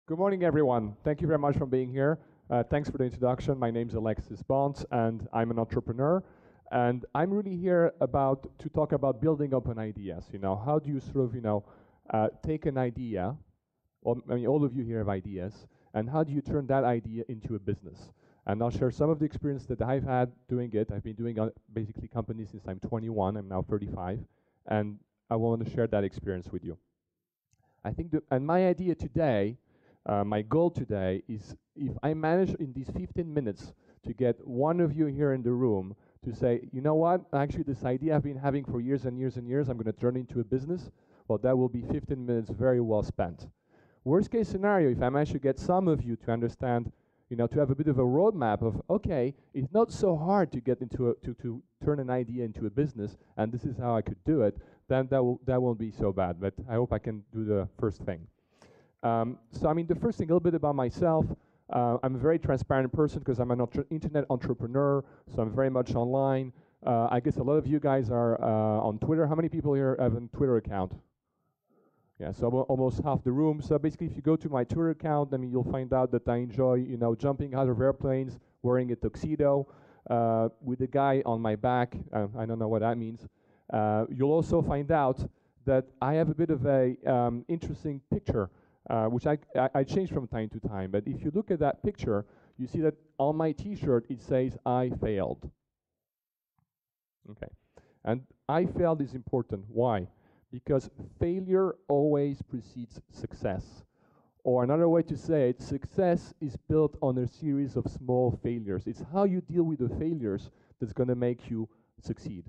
Good morning, everyone. Thank you very much for being here. Thanks for the introduction. My name is Alexis Bonte, and I'm an entrepreneur. And I'm really here to talk about building up an ideas. How do you sort of, take an idea, all of you here have ideas, and how do you turn that idea into a business? And I'll share some of the experience that I've had doing it. I've been doing basically companies since I'm 21. I'm now 35, and I want to share that experience with you. I think and my idea today. My goal today is if I manage in these 15 minutes to get one of you here in the room to say, you know what, actually this idea I've been having for years and years and years, I'm going to turn into a business, well, that will be 15 minutes very well spent. Worst case scenario, if I manage to get some of you to understand, to have a bit of a roadmap of, okay, it's not so hard to get into to turn an idea into a business, and this is how I could do it, then that won't be so bad. But I hope I can do the first thing. The first thing, a little bit about myself. I'm a very transparent person because I'm an internet entrepreneur, so I'm very much online. I guess a lot of you guys are on Twitter. How many people here have a Twitter account? Yeah, so almost half the room. So basically, if you go to my Twitter account, you'll find out that I enjoy, jumping out of airplanes, wearing a tuxedo, with a guy on my back. I don't know what that means. You'll also find out that I have a bit of a interesting picture. Which I change from time to time. But if you look at that picture, you see that on my t-shirt it says, I failed. Okay. And I failed is important. Why? Because failure always precedes success. Or another way to say it, success is built on a series of small failures. It's how you deal with the failures that's going to make you succeed.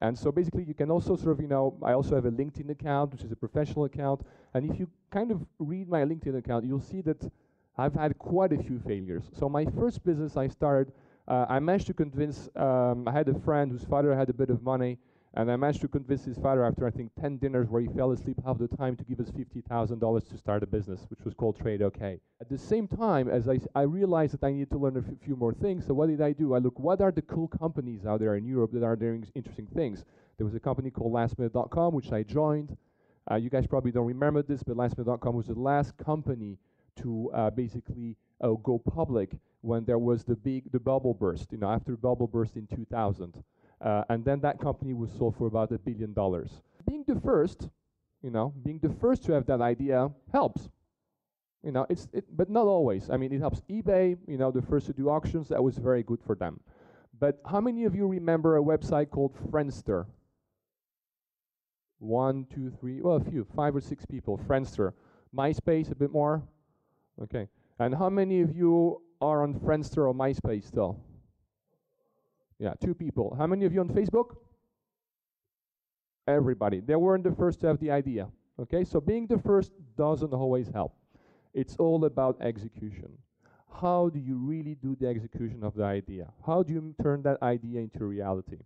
And so basically you can also sort of, I also have a LinkedIn account, which is a professional account. And if you kind of read my LinkedIn account, you'll see that I've had quite a few failures. So my first business I started, I managed to convince, I had a friend whose father had a bit of money, and I managed to convince his father after, I think, 10 dinners where he fell asleep half the time to give us $50,000 to start a business, which was called Trade OK. At the same time, as I realized that I needed to learn a few more things, so what did I do? I looked, what are the cool companies out there in Europe that are doing interesting things? There was a company called lastminute.com, which I joined. You guys probably don't remember this, but lastminute.com was the last company to basically go public when there was the bubble burst, after the bubble burst in 2000. And then that company was sold for about $1 billion. Being the first, being the first to have that idea helps. But not always. It helps. eBay, the first to do auctions, that was very good for them. But how many of you remember a website called Friendster? 1, 2, 3, well, a few, 5 or 6 people. Friendster. MySpace, a bit more? Okay. And how many of you are on Friendster or MySpace still? Yeah, 2 people. How many of you on Facebook? Everybody. They weren't the first to have the idea. Okay, so being the first doesn't always help. It's all about execution. How do you really do the execution of the idea? How do you turn that idea into reality?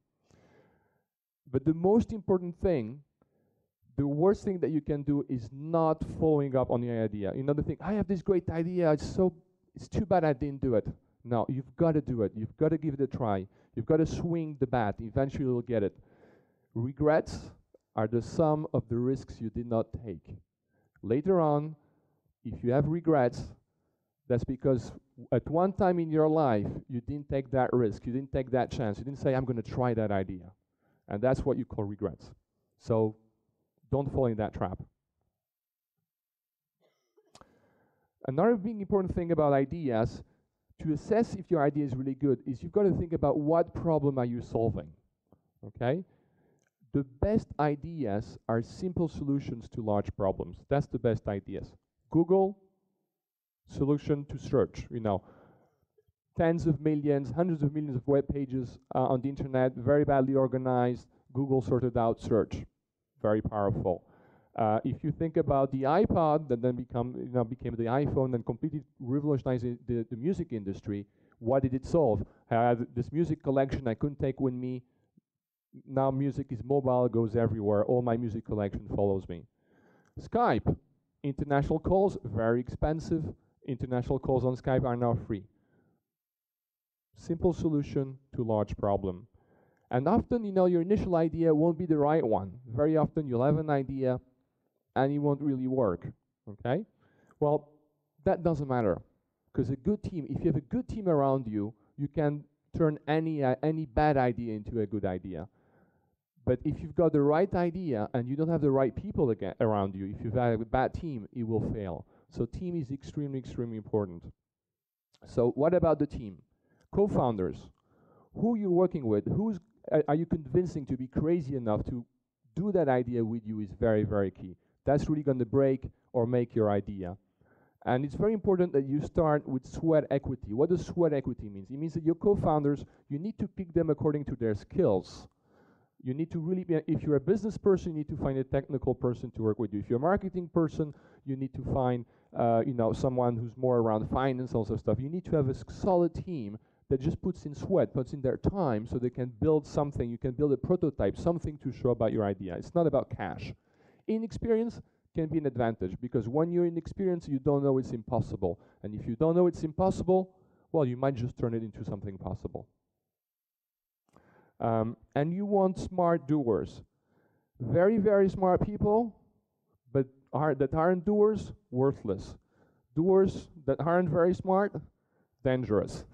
But the most important thing, the worst thing that you can do is not following up on your idea. The thing, I have this great idea, it's too bad I didn't do it. No, you've got to do it. You've got to give it a try. You've got to swing the bat. Eventually you'll get it. Regrets are the sum of the risks you did not take. Later on, if you have regrets, that's because at one time in your life, you didn't take that risk. You didn't take that chance. You didn't say, I'm going to try that idea. And that's what you call regrets. So don't fall in that trap. Another big important thing about ideas, to assess if your idea is really good, is you've got to think about what problem are you solving, okay? The best ideas are simple solutions to large problems. That's the best ideas. Google, solution to search, tens of millions, hundreds of millions of web pages on the internet, very badly organized. Google sorted out search, very powerful. If you think about the iPod that then became the iPhone and completely revolutionized the music industry, what did it solve? I had this music collection I couldn't take with me. Now music is mobile, goes everywhere. All my music collection follows me. Skype, international calls, very expensive. International calls on Skype are now free. Simple solution to large problem. And often, your initial idea won't be the right one. Very often you'll have an idea and it won't really work, okay? Well, that doesn't matter, because a good team, if you have a good team around you, you can turn any bad idea into a good idea. But if you've got the right idea and you don't have the right people around you, if you've had a bad team, it will fail. So team is extremely, extremely important. So what about the team? Co-founders, who you're working with, are you convincing to be crazy enough to do that idea with you is very, very key. That's really going to break or make your idea. And it's very important that you start with sweat equity. What does sweat equity mean? It means that your co-founders, you need to pick them according to their skills. You need to really be, if you're a business person, you need to find a technical person to work with you. If you're a marketing person, you need to find someone who's more around finance, all sorts of stuff. You need to have a solid team that just puts in sweat, puts in their time, so they can build something. You can build a prototype, something to show about your idea. It's not about cash. Inexperience can be an advantage, because when you're inexperienced, you don't know it's impossible. And if you don't know it's impossible, well, you might just turn it into something possible. And you want smart doers. Very, very smart people, but that aren't doers, worthless. Doers that aren't very smart, dangerous.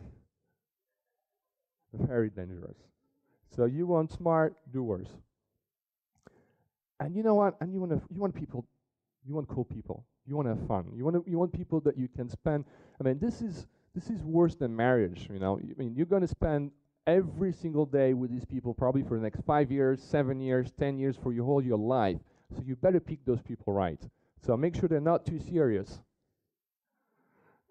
Very dangerous. So you want smart doers. And you know what? And you want people, you want cool people. You want to have fun. You want people that you can spend. I mean, this is worse than marriage. You know, I mean, you're going to spend every single day with these people, probably for the next 5 years, 7 years, 10 years, for your life. So you better pick those people right. So make sure they're not too serious.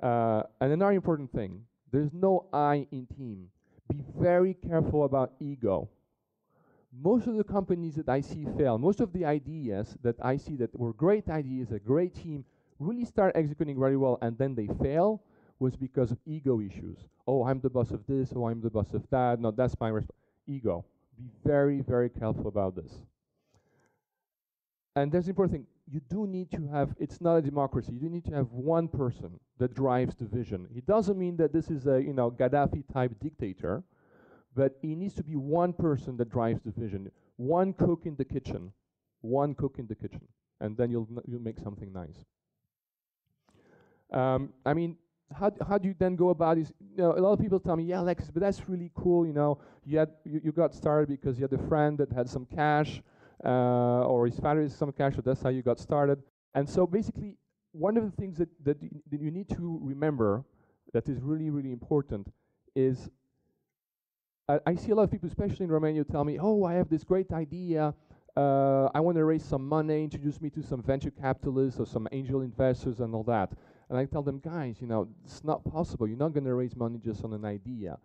And another important thing, there's no I in team. Be very careful about ego. Most of the companies that I see fail, most of the ideas that I see that were great ideas, a great team, really start executing very well and then they fail, was because of ego issues. Oh, I'm the boss of this, oh, I'm the boss of that, no, that's my ego. Be very, very careful about this. And that's the important thing. You do need to have, it's not a democracy, you do need to have one person that drives the vision. It doesn't mean that this is a, Gaddafi-type dictator, but it needs to be one person that drives the vision. One cook in the kitchen. One cook in the kitchen. And then you'll make something nice. I mean, how do you then go about this? A lot of people tell me, yeah, Alexis, but that's really cool, you got started because you had a friend that had some cash, or his father has some cash, so that's how you got started. And so basically, one of the things that you need to remember that is really, really important is, I see a lot of people, especially in Romania, tell me, oh, I have this great idea, I want to raise some money, introduce me to some venture capitalists or some angel investors and all that. And I tell them, guys, it's not possible. You're not going to raise money just on an idea.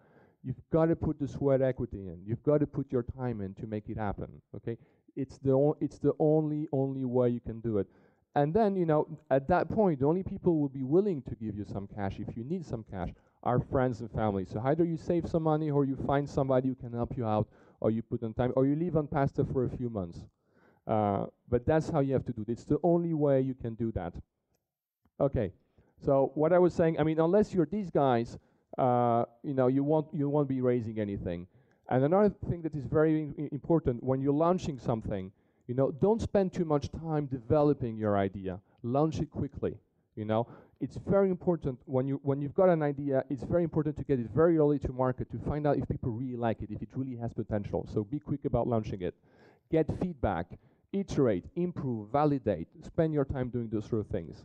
You've got to put the sweat equity in. You've got to put your time in to make it happen, okay? It's the only way you can do it. And then, at that point, the only people who will be willing to give you some cash, if you need some cash, are friends and family. So either you save some money, or you find somebody who can help you out, or you put on time, or you live on pasta for a few months. But that's how you have to do it. It's the only way you can do that. Okay. So what I was saying, I mean, unless you're these guys, you won't be raising anything. And another thing that is very important when you're launching something, don't spend too much time developing your idea. Launch it quickly. It's very important when you've got an idea. It's very important to get it very early to market to find out if people really like it, if it really has potential. So be quick about launching it. Get feedback, iterate, improve, validate. Spend your time doing those sort of things.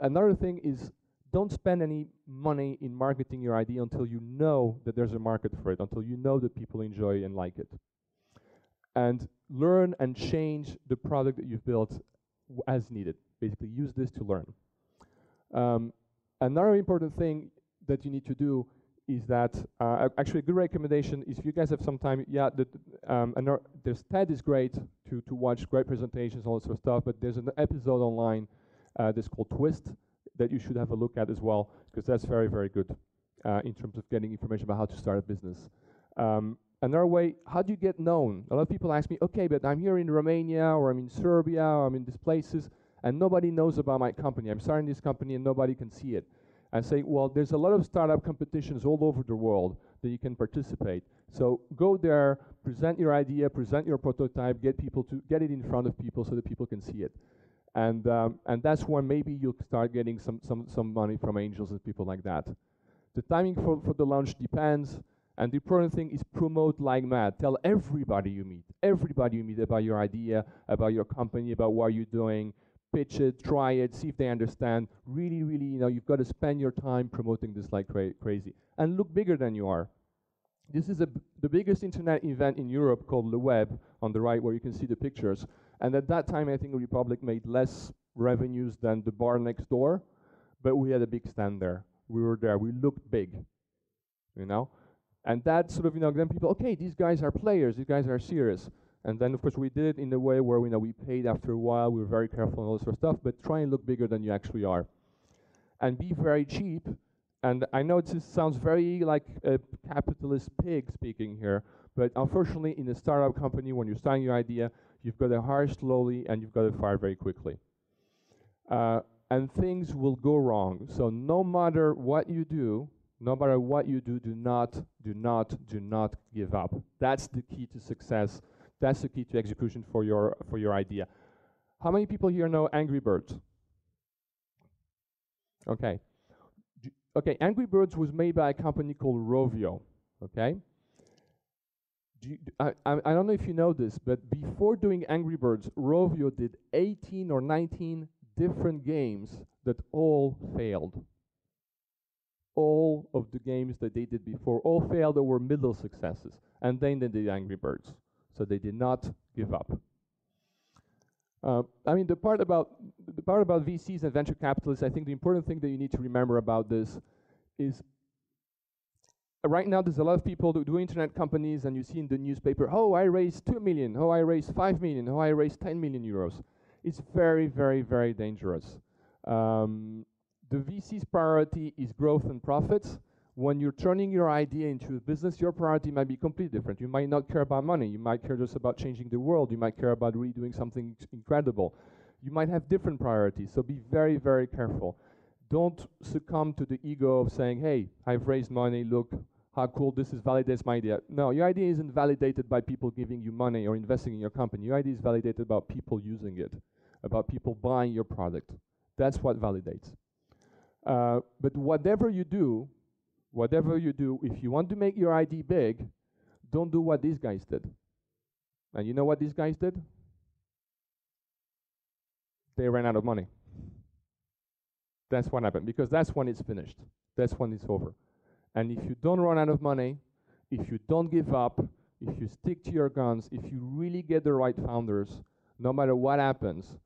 Another thing is, don't spend any money in marketing your idea until you know that there's a market for it, until you know that people enjoy and like it. And learn and change the product that you've built as needed. Basically, use this to learn. Another important thing that you need to do is that, actually a good recommendation is, if you guys have some time, there's TED is great to watch, great presentations, all that sort of stuff, but there's an episode online that's called Twist that you should have a look at as well, because that's very, very good in terms of getting information about how to start a business. Another way, how do you get known? A lot of people ask me, okay, but I'm here in Romania, or I'm in Serbia, or I'm in these places, and nobody knows about my company. I'm starting this company and nobody can see it. I say, well, there's a lot of startup competitions all over the world that you can participate. So go there, present your idea, present your prototype, get it in front of people so that people can see it. And that's when maybe you'll start getting some money from angels and people like that. The timing for the launch depends, and the important thing is promote like mad. Tell everybody you meet about your idea, about your company, about what you're doing. Pitch it, try it, see if they understand. Really, really, you've got to spend your time promoting this like crazy. And look bigger than you are. This is the biggest internet event in Europe called Le Web, on the right where you can see the pictures. And at that time, I think eRepublik made less revenues than the bar next door, but we had a big stand there. We were there, we looked big, And that sort of, then people, okay, these guys are players, these guys are serious. And then, of course, we did it in a way where we paid after a while. We were very careful and all this sort of stuff. But try and look bigger than you actually are, and be very cheap. And I know this sounds very like a capitalist pig speaking here, but unfortunately, in a startup company, when you're starting your idea, you've got to hire slowly and you've got to fire very quickly. And things will go wrong. So no matter what you do, do not give up. That's the key to success. That's the key to execution for your idea. How many people here know Angry Birds? Okay. Okay, Angry Birds was made by a company called Rovio. Okay. I don't know if you know this, but before doing Angry Birds, Rovio did 18 or 19 different games that all failed. All of the games that they did before all failed or were middle successes, and then they did Angry Birds. So they did not give up. I mean, the part about VCs and venture capitalists, I think the important thing that you need to remember about this is right now there's a lot of people who do internet companies, and you see in the newspaper, oh, I raised 2 million, oh, I raised 5 million, oh, I raised 10 million euros. It's very, very, very dangerous. The VC's priority is growth and profits. When you're turning your idea into a business, your priority might be completely different. You might not care about money. You might care just about changing the world. You might care about really doing something incredible. You might have different priorities, so be very, very careful. Don't succumb to the ego of saying, hey, I've raised money, look how cool this is, validates my idea. No, your idea isn't validated by people giving you money or investing in your company. Your idea is validated about people using it, about people buying your product. That's what validates. But whatever you do, if you want to make your idea big, don't do what these guys did. And you know what these guys did? They ran out of money. That's what happened, because that's when it's finished. That's when it's over. And if you don't run out of money, if you don't give up, if you stick to your guns, if you really get the right founders, no matter what happens,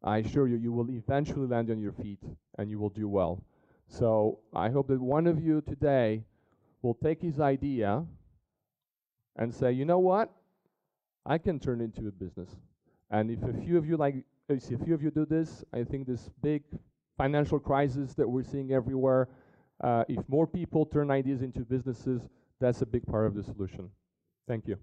I assure you, you will eventually land on your feet and you will do well. So I hope that one of you today will take his idea and say, you know what? I can turn it into a business. And if a few of you do this, I think this big financial crisis that we're seeing everywhere, if more people turn ideas into businesses, that's a big part of the solution. Thank you.